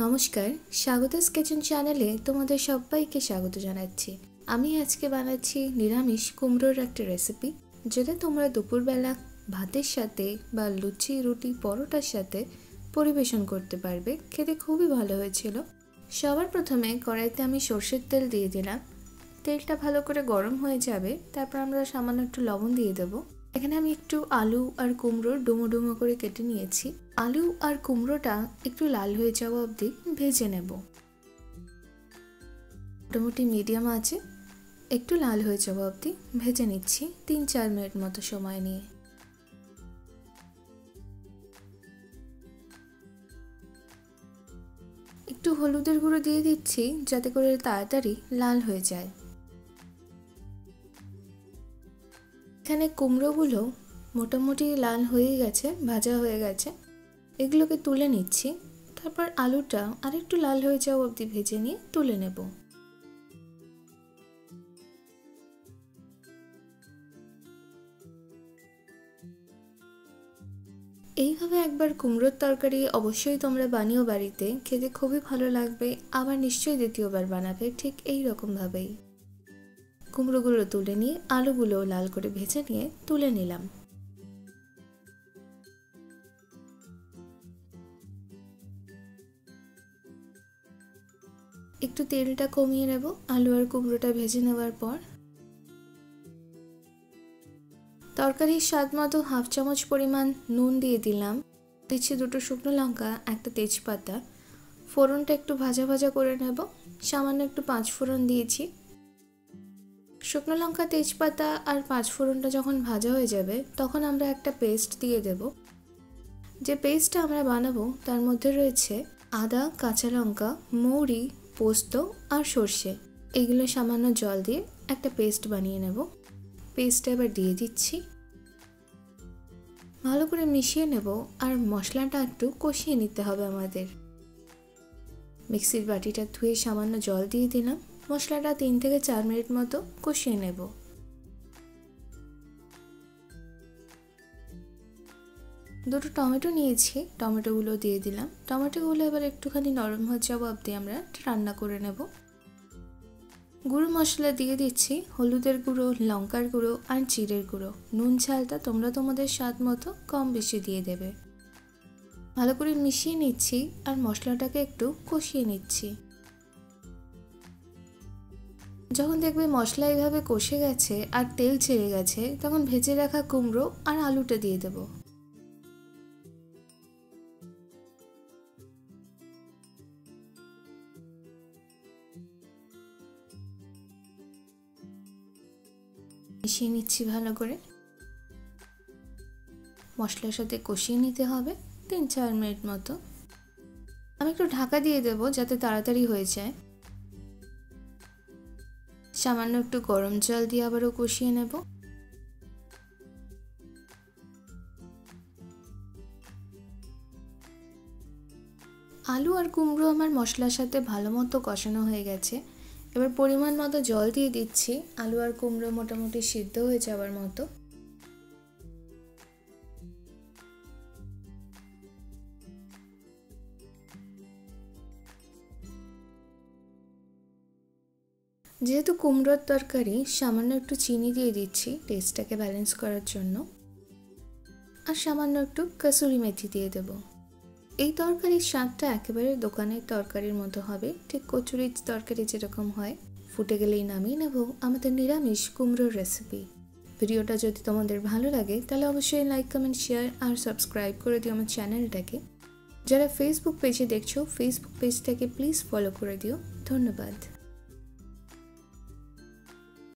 নমস্কার, স্বাগতাস কিচেন চ্যানেলে তোমাদের সবাইকে স্বাগত জানাচ্ছি। আমি আজকে বানাচ্ছি নিরামিষ কুমড়োর একটা রেসিপি, যেটা তোমরা দুপুরবেলা ভাতের সাথে বা লুচি, রুটি, পরোটার সাথে পরিবেশন করতে পারবে। খেতে খুবই ভালো হয়েছিল। সবার প্রথমে কড়াইতে আমি সর্ষের তেল দিয়ে দিলাম। তেলটা ভালো করে গরম হয়ে যাবে, তারপর আমরা সামান্য একটু লবণ দিয়ে দেবো। এখানে আমি একটু আলু আর কুমড়োর ডুমো ডুমো করে কেটে নিয়েছি। আলু আর কুমড়োটা একটু লাল হয়ে যাওয়া অবধি ভেজে নেব। মোটামুটি মিডিয়াম আছে, একটু লাল হয়ে যাওয়া অবধি ভেজে নিচ্ছি 3-4 মিনিট মতো সময় নিয়ে। একটু হলুদের গুঁড়ো দিয়ে দিচ্ছি যাতে করে তাড়াতাড়ি লাল হয়ে যায়। এখানে কুমড়োগুলো মোটামুটি লাল হয়ে গেছে, ভাজা হয়ে গেছে। এগুলোকে তুলে নিচ্ছি। তারপর আলুটা আরেকটু লাল হয়ে যাওয়া অবধি ভেজে নিয়ে তুলে নেব। এইভাবে একবার কুমড়োর তরকারি অবশ্যই তোমরা বানিও বাড়িতে, খেতে খুবই ভালো লাগবে। আবার নিশ্চয়ই দ্বিতীয়বার বানাবে ঠিক এই রকমভাবেই। কুমড়োগুলো তুলে নিয়ে আলুগুলো লাল করে ভেজে নিয়ে তুলে নিলাম। একটু তেলটা কমিয়ে নেব আলু আর কুমড়োটা ভেজে নেওয়ার পর। তরকারির স্বাদ মতো 1/2 চামচ পরিমাণ নুন দিয়ে দিলাম। দিচ্ছি 2টো শুকনো লঙ্কা, একটা তেজপাতা। ফোড়নটা একটু ভাজা ভাজা করে নেব। সামান্য একটু 5 ফোড়ন দিয়েছি। শুকনো লঙ্কা, তেজপাতা আর 5 ফোড়নটা যখন ভাজা হয়ে যাবে তখন আমরা একটা পেস্ট দিয়ে দেব। যে পেস্টটা আমরা বানাবো তার মধ্যে রয়েছে আদা, কাঁচা লঙ্কা, মৌরি, পোস্ত আর সর্ষে। এগুলো সামান্য জল দিয়ে একটা পেস্ট বানিয়ে নেব। পেস্টটা এবার দিয়ে দিচ্ছি, ভালো করে মিশিয়ে নেব। আর মশলাটা একটু কষিয়ে নিতে হবে আমাদের। মিক্সির বাটিটা ধুয়ে সামান্য জল দিয়ে দিলাম। মশলাটা 3 থেকে 4 মিনিট মতো কষিয়ে নেব। দুটো টমেটো নিয়েছি, টমেটোগুলো দিয়ে দিলাম। টমেটোগুলো এবার একটুখানি নরম হয়ে যাওয়া অবধি আমরা রান্না করে নেব। গুঁড়ো মশলা দিয়ে দিচ্ছি, হলুদের গুঁড়ো, লঙ্কার গুঁড়ো আর জিরের গুঁড়ো। নুন ঝালটা তোমরা তোমাদের স্বাদ মতো কম বেশি দিয়ে দেবে। ভালো করে মিশিয়ে নিচ্ছি আর মশলাটাকে একটু কষিয়ে নিচ্ছি। যখন দেখবে মশলা এইভাবে কষে গেছে আর তেল ছেড়ে গেছে, তখন ভেজে রাখা কুমড়ো আর আলুটা দিয়ে দেব। মিশিয়ে নিচ্ছি ভালো করে। মশলার সাথে কষিয়ে নিতে হবে 3-4 মিনিট মতো। আমি একটু ঢাকা দিয়ে দেব যাতে তাড়াতাড়ি হয়ে যায়। সামান্য একটু গরম জল দিয়ে আবারও কষিয়ে নেব। আলু আর কুমড়ো আমার মশলার সাথে ভালো মতো কষানো হয়ে গেছে। এবার পরিমাণ মতো জল দিয়ে দিচ্ছি, আলু আর কুমড়ো মোটামুটি সিদ্ধ হয়ে যাওয়ার মতো। যেহেতু কুমড়োর তরকারি, সামান্য একটু চিনি দিয়ে দিচ্ছি টেস্টটাকে ব্যালেন্স করার জন্য। আর সামান্য একটু কসুরি মেথি দিয়ে দেব। এই তরকারির স্বাদটা একেবারে দোকানের তরকারির মতো হবে, ঠিক কচুরির তরকারি যেরকম হয়। ফুটে গেলেই নামিয়ে নেব আমাদের নিরামিষ কুমড়োর রেসিপি। ভিডিওটা যদি তোমাদের ভালো লাগে তাহলে অবশ্যই লাইক, কমেন্ট, শেয়ার আর সাবস্ক্রাইব করে দিও আমার চ্যানেলটাকে। যারা ফেসবুক পেজে দেখছো, ফেসবুক পেজটাকে প্লিজ ফলো করে দিও। ধন্যবাদ।